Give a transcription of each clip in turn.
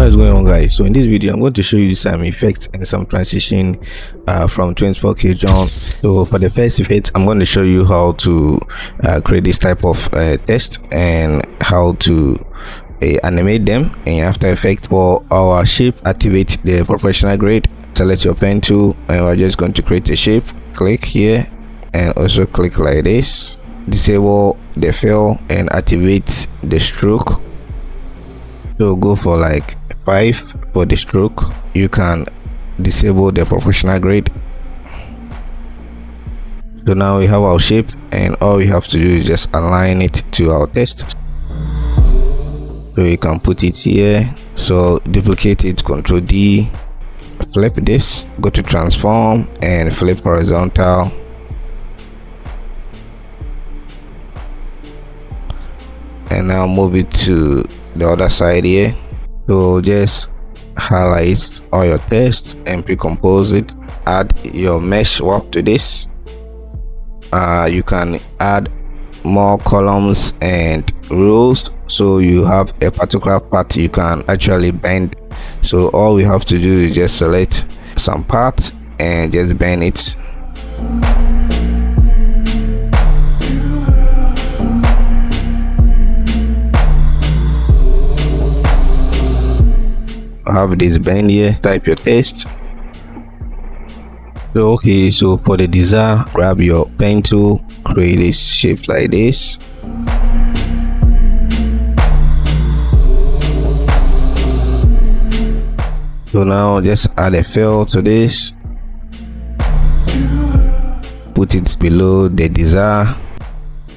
What's going on, guys? So in this video I'm going to show you some effects and some transition from 24K John. So for the first effect, I'm going to show you how to create this type of text and how to animate them in After Effects. For our shape, activate the professional grade, select your pen tool, and we're just going to create a shape. Click here and also click like this. Disable the fill and activate the stroke. So go for like 5 for the stroke. You can disable the professional grade. So now we have our shape, and all we have to do is just align it to our text. So you can put it here. So duplicate it, Ctrl D, flip this, go to transform and flip horizontal. And now move it to the other side here. So just highlight all your text and pre-compose it. Add your mesh warp to this. You can add more columns and rows, so you have a particular part you can actually bend. So all we have to do is just select some parts and just bend it. Have this bend here, type your text. So okay, so for the design, grab your pen tool, create this shape like this. So now just add a fill to this, put it below the design,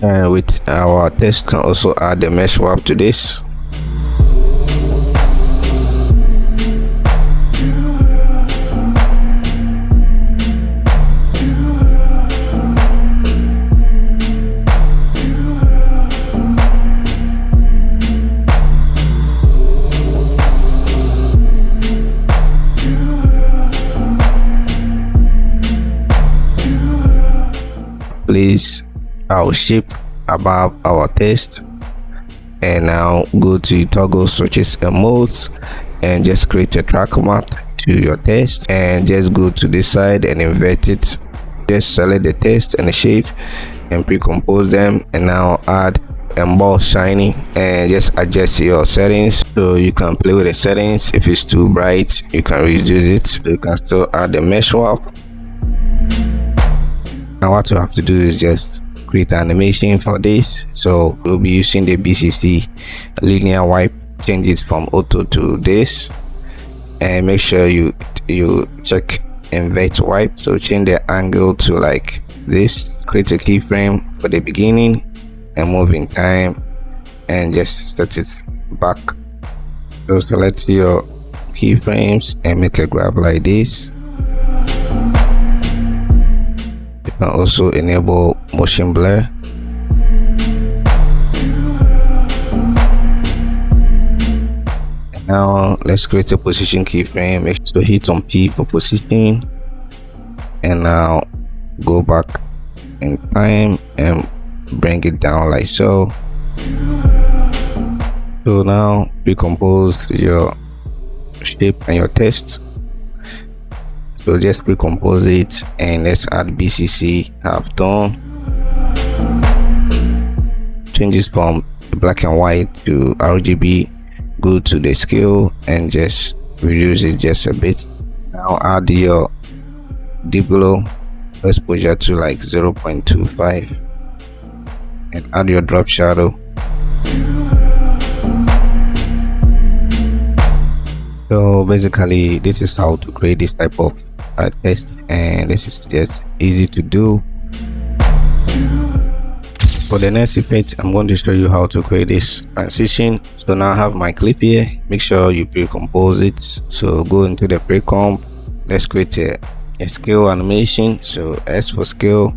and with our text can also add the mesh warp to this. Place our shape above our text, and now go to toggle switches and modes and just create a track matte to your text, and just go to this side and invert it. Just select the text and the shape and pre-compose them, and now add emboss shiny and just adjust your settings. So you can play with the settings. If it's too bright, you can reduce it. You can still add the mesh warp. Now what you have to do is just create an animation for this. So we'll be using the BCC linear wipe. Change it from auto to this, and make sure you check invert wipe. So change the angle to like this. Create a keyframe for the beginning and move in time, and just set it back. So select your keyframes and make a grab like this. You can also enable motion blur. And now let's create a position keyframe. Make sure to hit on P for position, and now go back in time and bring it down like so. So now recompose your shape and your text. So just recompose it, and let's add BCC halftone. Changes from black and white to RGB. Go to the scale and just reduce it just a bit. Now add your deep glow exposure to like 0.25 and add your drop shadow. So basically this is how to create this type of text, and this is just easy to do. For the next effect, I'm going to show you how to create this transition. So now I have my clip here. Make sure you pre-compose it. So go into the pre-comp. Let's create a scale animation. So S for scale,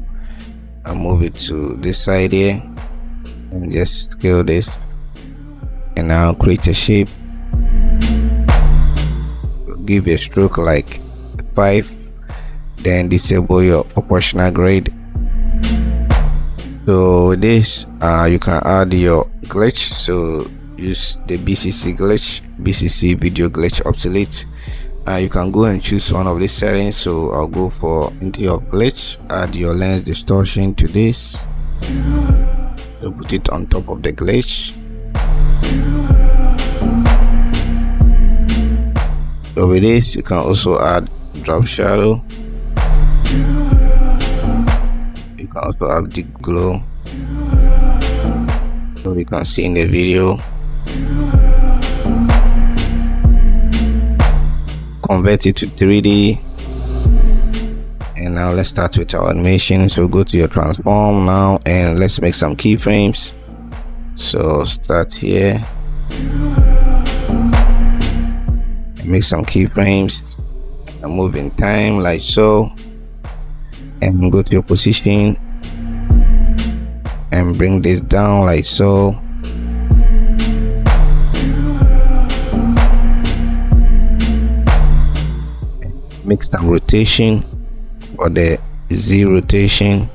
and move it to this side here, and just scale this, and now create a shape. Give a stroke like 5, then disable your proportional grade. So with this you can add your glitch. So use the BCC glitch BCC video glitch obsolete. You can go and choose one of these settings, so I'll go for entity of glitch. Add your lens distortion to this, so put it on top of the glitch. So with this, you can also add drop shadow. You can also have deep glow, so you can see in the video. Convert it to 3D, and now let's start with our animation. So go to your transform now, and let's make some keyframes. So start here, make some keyframes and move in time like so, and go to your position and bring this down like so. Make some rotation for the Z rotation,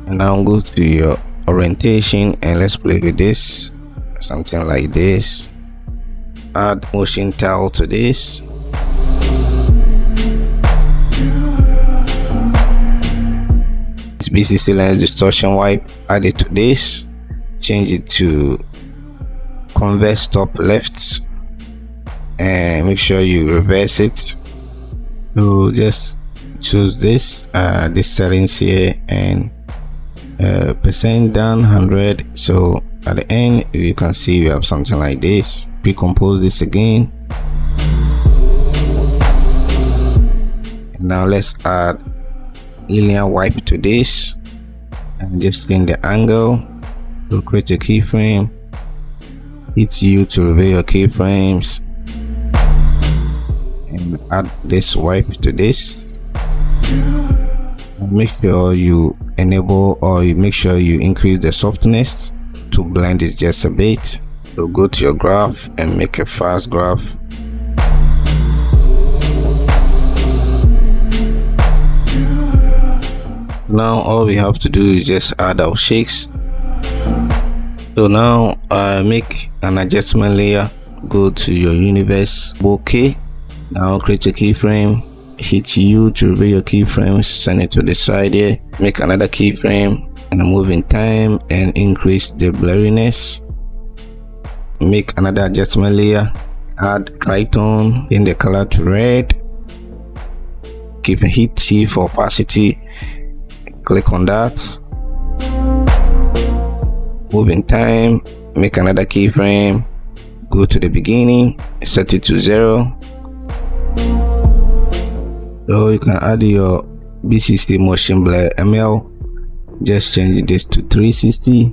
and now go to your orientation and let's play with this, something like this. Add motion tile to this. This BCC lens distortion wipe, add it to this, change it to converse top left, and make sure you reverse it. So just choose this settings here, and percent down 100. So at the end you can see we have something like this. Recompose this again, and now let's add linear wipe to this and just change the angle. So create a keyframe, hit U to reveal your keyframes, and add this wipe to this, and make sure you enable, or you make sure you increase the softness to blend it just a bit. So go to your graph and make a fast graph. Now all we have to do is just add our shakes. So now make an adjustment layer, go to your universe bokeh. Now create a keyframe, hit U to reveal your keyframes, send it to the side here, make another keyframe and move in time and increase the blurriness. Make another adjustment layer, add tritone, change the color to red, give a hit T for opacity, click on that, move in time, make another keyframe, go to the beginning, set it to 0. So you can add your BCC motion blur ML, just change this to 360.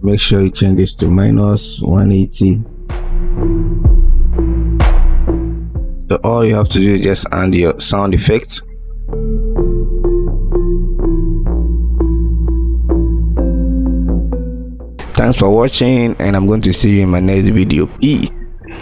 Make sure you change this to -180. So all you have to do is just add your sound effects. Thanks for watching, and I'm going to see you in my next video. Peace.